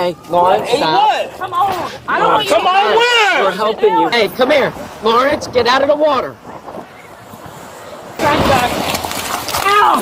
Hey, Lawrence, hey, stop. what? Come on. I don't want you Come on, where? We're helping you. Hey, come here. Lawrence, get out of the water. Behind your back. Ow!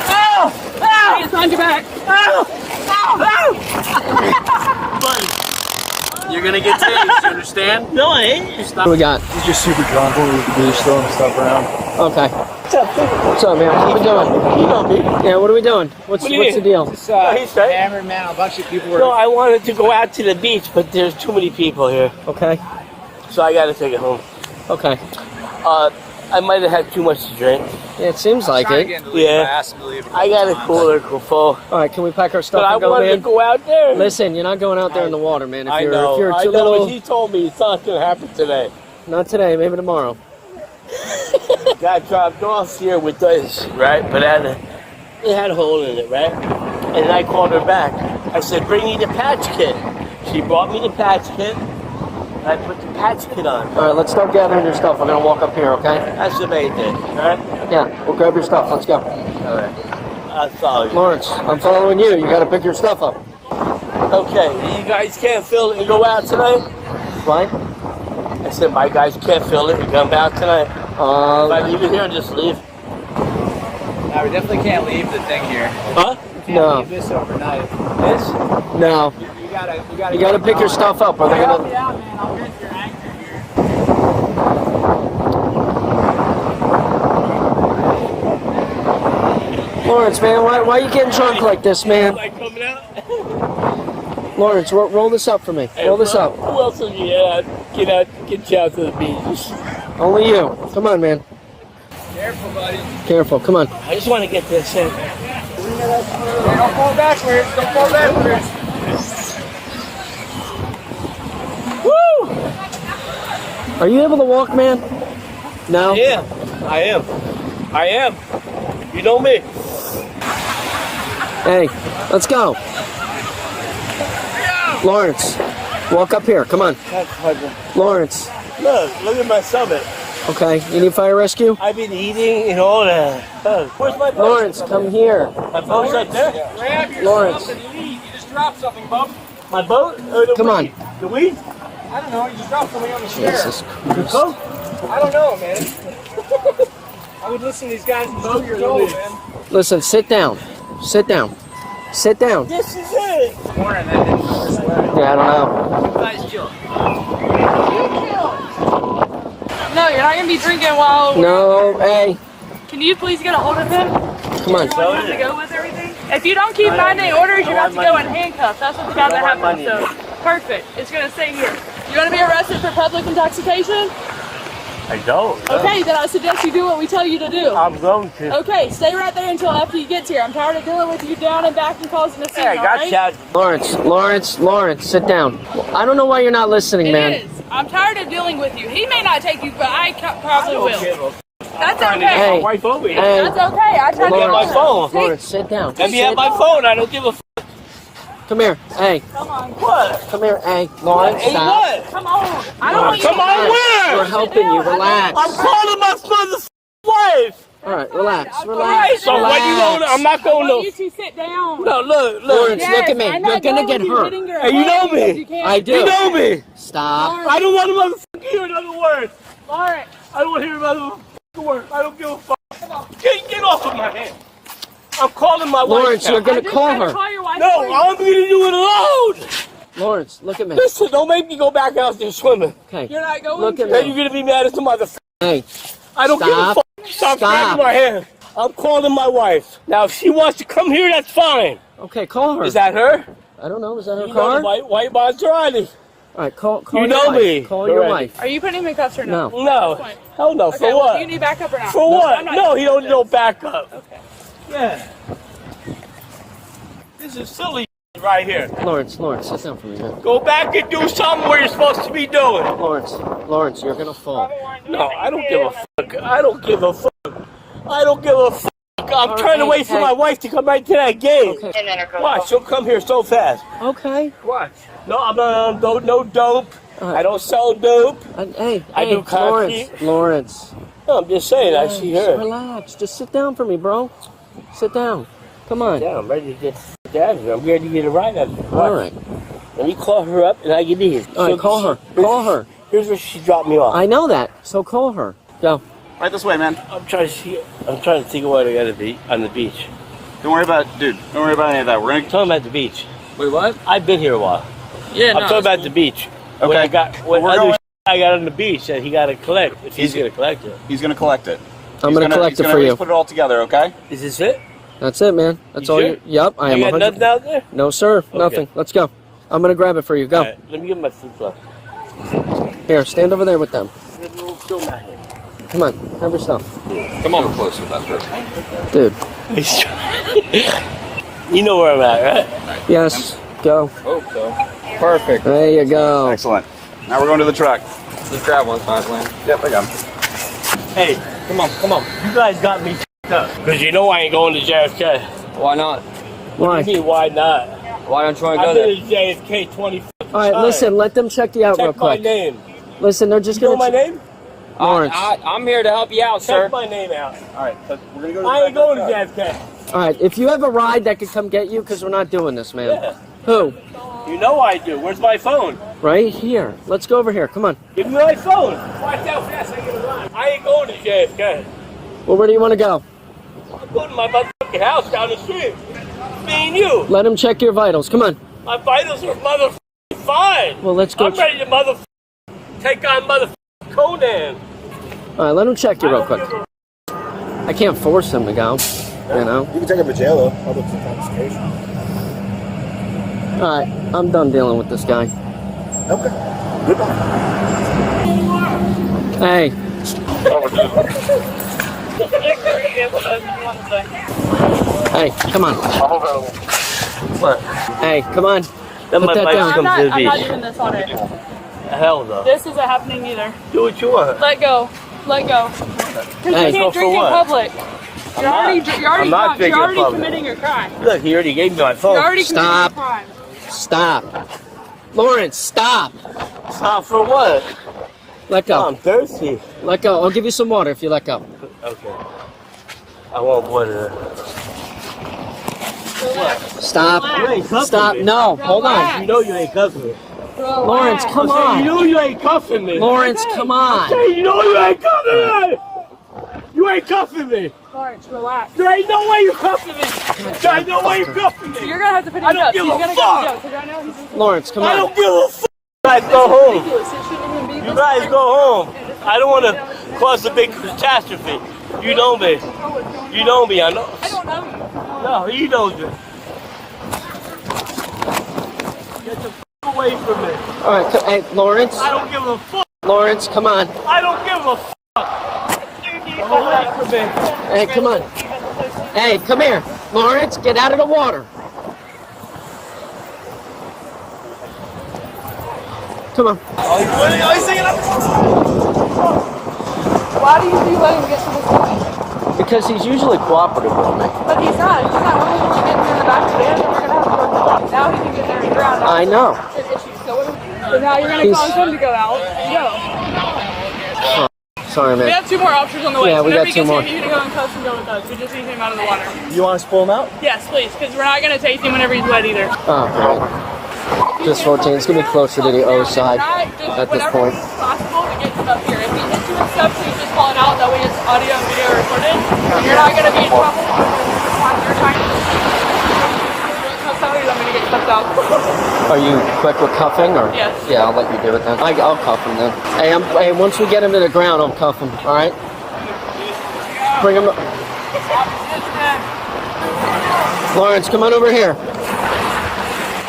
Ow! Ow! Hands behind your back. Ow! Ow! Ow! Buddy, you're gonna get tased, you understand? No, I ain't. What do we got? He's just super drunk when we were beach throwing stuff around. Okay. What's up, man? What are we doing? You know me. Yeah, what are we doing? What's What do you the mean? deal? Just he's right. hammered, man. A bunch of people were. No, I wanted to go out to the beach, but there's too many people here, Okay. so I gotta take it home. Okay. I might have had too much to drink. Yeah, it seems like it. Yeah. I got a cooler full. All right, can we pack our stuff But I and go, wanted to man? go out there. Listen, you're not going out there in the water, man. If I you're, know. If you're I too know. little, He told me it's not gonna happen today. not today, maybe tomorrow. Got dropped off here with this, right? But it had a hole in it, right? And I called her back. I said, bring me the patch kit. She brought me the patch kit. I put the patch kit on. All right, let's start gathering your stuff. We're gonna walk up here, okay? That's the main thing, right? Yeah, we'll grab your stuff. Let's go. All right. I'll follow you. Lawrence, I'm following you. You gotta pick your stuff up. Okay, you guys can't fill it and go out tonight? Right? I said, my guys can't fill it and come out tonight. If I leave it here, just leave. Nah, we definitely can't leave the thing here. Huh? We can't No. leave this overnight. This? No. You You gotta pick your stuff up, or they're Help me gonna. out, man. I'll get your anchor here. Lawrence, man, why are you getting drunk like this, man? Like coming out? Lawrence, roll this up for me. Roll this up. Who else will get you out to the beach? Only you. Come on, man. Careful, buddy. Careful. Come on. I just want to get this in. Hey, don't fall backwards. Don't fall backwards. Woo! Are you able to walk, man? No. Yeah, I am. I am. You know me. Hey, let's go. Lawrence, walk up here. Come on. Lawrence. Look at my stomach. Okay, you need fire rescue? I've been eating and all that. Where's my boat? Lawrence, come here. My boat's right there. Grab your Lawrence. stuff and leave. You just dropped something, bub. My boat? Or the Come on. weed? The weed? I don't know. You just dropped something on the chair. Jesus Christ. Coke? I don't know, man. I would listen to these guys and know your load, man. Listen, sit down. Sit down. Sit down. This is it. Morning, that didn't Yeah, I don't know. guys chill. No, you're not gonna be drinking while. No, hey, Can you please get a hold of him? come on. You want him to go with everything? If you don't keep minding orders, you're about to go in handcuffs. That's what the guy that happened. So perfect. It's gonna stay here. You want to be arrested for public intoxication? I don't. Okay, then I suggest you do what we tell you to do. I'm going to. Okay, stay right there until after you get here. I'm tired of dealing with you down and back and causing a scene. Hey, I got alright? you. Lawrence, sit down. I don't know why you're not listening, It man. is. I'm tired of dealing with you. He may not take you, but I probably will. That's okay. Hey, My wife over here. hey, That's okay. I tried to Get my phone. Lawrence, sit down. Let me have my phone. I don't give a f. Come here. Hey, Come on. What? come here. Hey, Lawrence, Hey, stop. what? Come on. I don't want you Come to on, We're where? helping you. Relax. I'm calling my mother's wife. All right, relax. All Relax. right, so where you going? I'm not I going want you to. to sit down. No, look. Lawrence, Yes, look at me. I'm You're not gonna going get with you hurt. hitting your Hey, you know head me. because you can't. I do. You know me. Stop. I don't want to motherfucker hear another word. Lawrence, I don't want to hear another word. I don't give a fuck. Get off of my hand. I'm calling my wife. Lawrence, now. you're gonna I just call tried to her. call your wife No, for you. I'm gonna do it alone. Lawrence, look at me. Listen, don't make me go back out there swimming. Okay. You're not going Look to. at Then me. you're gonna be mad at the motherfucker. Hey, I don't give a Stop. fuck. Stop grabbing my hand. I'm calling my wife. Now, if she wants to come here, that's fine. okay, call her. Is that her? I don't know. Is that her You know car? the white Maserati. All right, call You your know wife. me. Call your Already. wife. Are you putting him in cuffs or no? No. No. Fine. Hell no. Okay, For well, what? do you need backup or not? For what? I'm not No, he don't doing need no this. backup. Okay. Yeah. This is silly right here. Lawrence, sit down for me, man. Go back and do something where you're supposed to be doing. Lawrence, you're gonna fall. No, I don't give a fuck. I don't give a fuck. I don't give a fuck. I'm trying to wait for my wife to come right to that gate. Okay. Watch, she'll come here so fast. Okay. Watch. No, I'm not. No dope. I don't sell dope. Hey, I do coffee. Lawrence. No, I'm just saying. I see her. Relax. Just sit down for me, bro. Sit down. Come on. Yeah, I'm ready to get out of here. I'm ready to get a ride out of here. All right. Let me call her up and I get in. All right, call her. Call her. Here's where she dropped me off. I know that. So call her. Go. Right this way, man. I'm trying to think of what I gotta be on the beach. Don't worry about, dude. Don't worry about any of that. We're I'm gonna. talking about the beach. Wait, what? I've been here a while. Yeah, I'm talking about the beach. What Okay. I got, what We're other going- I got on the beach that he got to collect. If he's gonna collect it. He's gonna collect it. I'm gonna collect it for you. Put it all together, okay? Is this it? That's it, man. That's You all sure? you. Yep, I am. You got 100. nothing out there? No, sir. Nothing. Let's go. I'm gonna grab it for you. Go. All right, let me get my flip flop. Here, stand over there with them. Film out here. Come on, have your stuff. Come on closer, that's right. Dude. You know where I'm at, right? Yes. Go. Hope so. Perfect. There you go. Excellent. Now we're going to the truck. Just grab one, Lane. Yep, I got him. Hey, Come on. you guys got me up. Because you know I ain't going to JFK. Why not? What Why? do you mean, why not? Why don't you want to go I've there? been to JFK 20 All right, listen. Let them check you out real Check my quick. name. Listen, they're just You know gonna. my name? Lawrence. I'm here to help you out, sir. Check my name out. All right, so we're gonna go to the I ain't back going of to the truck. JFK. All right, if you have a ride that could come get you, because we're not doing this, man. Yeah. Who? You know I do. Where's my phone? Right here. Let's go over here. Come on. Give me my phone. Watch how fast I get around. I ain't going to JFK. Well, where do you want to go? I'm going to my motherfucking house down the street. Me and you. Let them check your vitals. Come on. My vitals are motherfucking fine. Well, let's go. I'm ready to take on motherfucking Conan. All right, let them check you real I quick. don't give I can't force them to go. You know. You can take him to jail though. Public intoxication. All right, I'm done dealing with this guy. Okay. Goodbye. Hey. Hey, come on. What? Hey, come on. Then Put my that bike down. comes to the I'm not beach. doing this on it. Hell no. This isn't happening either. Do what you want. Let go. Let go. Because you Hey. can't Go for drink in what? public. You're already I'm drunk. not drinking You're in already public. committing a crime. Look, he already gave me my phone. You're already committing Stop. a crime. Stop. Lawrence, stop. Stop for what? Let Oh, go. I'm thirsty. Let go. I'll give you some water if you let go. Okay. I want water. Stop. You ain't cuffing Stop. me. No, hold on. You know you ain't cuffing me. Lawrence, come You on. know you ain't cuffing me. Lawrence, come on. Hey, you know you ain't cuffing me. You ain't cuffing me. Lawrence, relax. There ain't no way you're cuffing me. There ain't no way you're cuffing me. You're gonna have to put him I don't up. give He's a gonna fuck. go to jail. Because right now he's in Lawrence, come I on. don't give a fuck. You guys go home. ridiculous. It shouldn't even be You this guys way. go home. I don't want to cause a big catastrophe. You know me. You know me. I know. I don't know you. No, he knows it. Get the fuck away from me. All right, hey, Lawrence. I don't give a fuck. Lawrence, come on. I don't give a fuck. Get away from me. Hey, come on. Hey, come here. Lawrence, get out of the water. Come on. Why do you let him get to this point? Because he's usually cooperative with me. But he's not. He's not willing to get in the back of the van, and we're gonna have to go. Now he can get there and drown. I know. An issue. So now you're gonna cause him to go out and go. Sorry, We man. have 2 more officers on the way. Yeah, so we whenever got he 2 gets more. here, you need to go and cuss and go with us. We just need him out of the water. You want us to pull him out? Yes, please, because we're not gonna take him whenever he's wet either. Oh, great. Just 14. It's going to be closer to the O side at this point. It's possible to get him up here. If he hits you with stuff, please just call it out. That way it's audio and video recorded. And you're not gonna be in trouble on your time. Sorry, I'm gonna get cuffed out. Are you quick with cuffing, or? Yes. Yeah, I'll let you do it then. I'll cuff him then. Hey, once we get him to the ground, I'll cuff him. All right. Bring him. Lawrence, come on over here.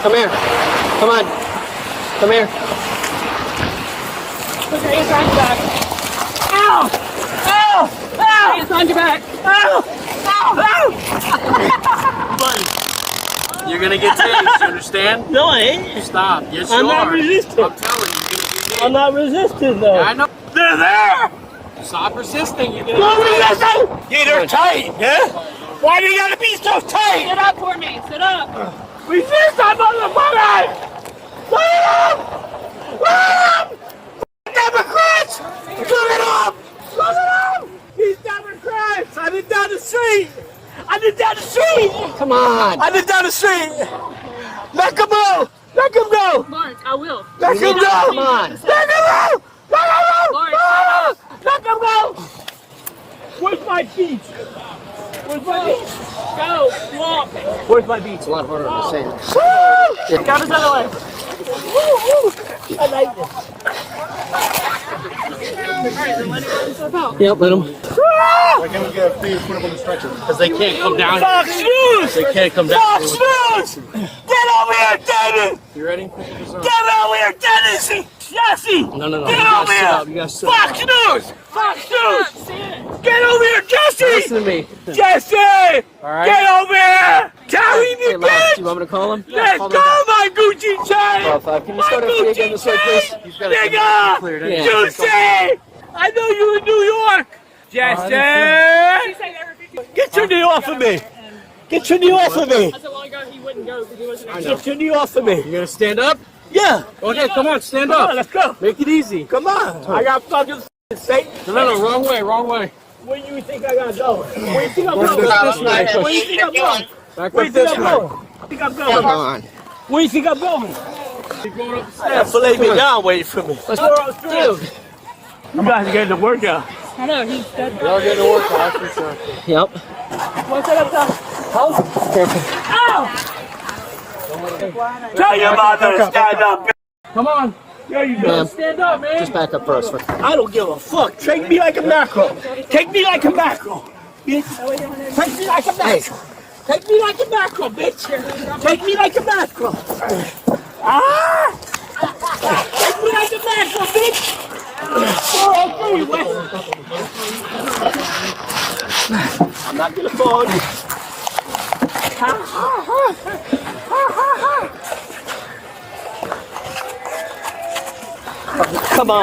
Come here. Come on. Come here. Put your hands behind your back. Ow! Ow! Ow! Hands behind your back. Ow! Ow! Buddy, You're gonna get tased, you understand? no, I ain't. Stop. Yes, I'm you not are. resisting. I'm telling you, you're gonna get I'm tased. not resisting though. I know. They're there. Stop resisting. You're gonna No get tased. resisting. Yeah, they're tight. Yeah. Why do you gotta be so tight? Sit up for me. Sit up. Resist, that motherfucker! Let it up! Democrats! Let it up! Let it up! These Democrats! I did down the street! I did down the street! Come on. I did down the street! Let him go! Let him go! go! Lawrence, I will. Let him go! Come on. Let him go! Let him go! Lawrence, Ah! Let him go! Where's my beach? Where's my beach? go. Walk. Where's my beach? It's a lot harder than saying. Woo! Got us out of the way. Woo, woo. I like this. Alright, then let it go himself out. Yep, let him. Why can't we get a fee and put him on the stretcher? Because they can't come down. Fox News! They can't come down. Fox News! Get over here, Dennis! You ready? Get over here, Dennis! Jesse! No. Get You over gotta sit here! up. You gotta sit up. Fox News! Fox News! Get over here, Jesse! Listen to me. Jesse! right. Get over here! Carry me, Hey, Lance, bitch! do you want me to call him? Let's Call go, him back. my Gucci chain! 12-5. Can you My start it free again this way, please? Nigga! Yeah. Juicy! I know you in New York! Jesse! He said every 50 Get your knee off of me! Get your knee off of me! Not so long ago he wouldn't go because he wasn't Get your knee off of me! You gonna stand up? Yeah! Okay, come on, stand Come on, up. let's go! Make it easy. Come on! I got fucking steak. No, wrong way, wrong way. Where you think I gotta go? Where you think I'm This going? way. Where you think I'm going? Back Where you up think this I'm way. going? Where you think I'm Come going? on. Where you think I'm going? Keep going up the Yeah, steps. fillet me down waiting for me. Let's go. You guys are getting the workout. I know, he's dead. Y'all getting to work, that's for sure. Yep. What's it up top? Careful. Tell your mother to stand up. Come on. There you go. Ma'am, Stand up, man. just back up first. I don't give a fuck. Take me like a mackerel. Take me like a mackerel. Bitch. Take me like a mackerel. Take me like a mackerel, bitch. Take me like a mackerel. Ah! Take me like a mackerel, bitch. Oh, okay, Wes. I'm not gonna fall. Come on.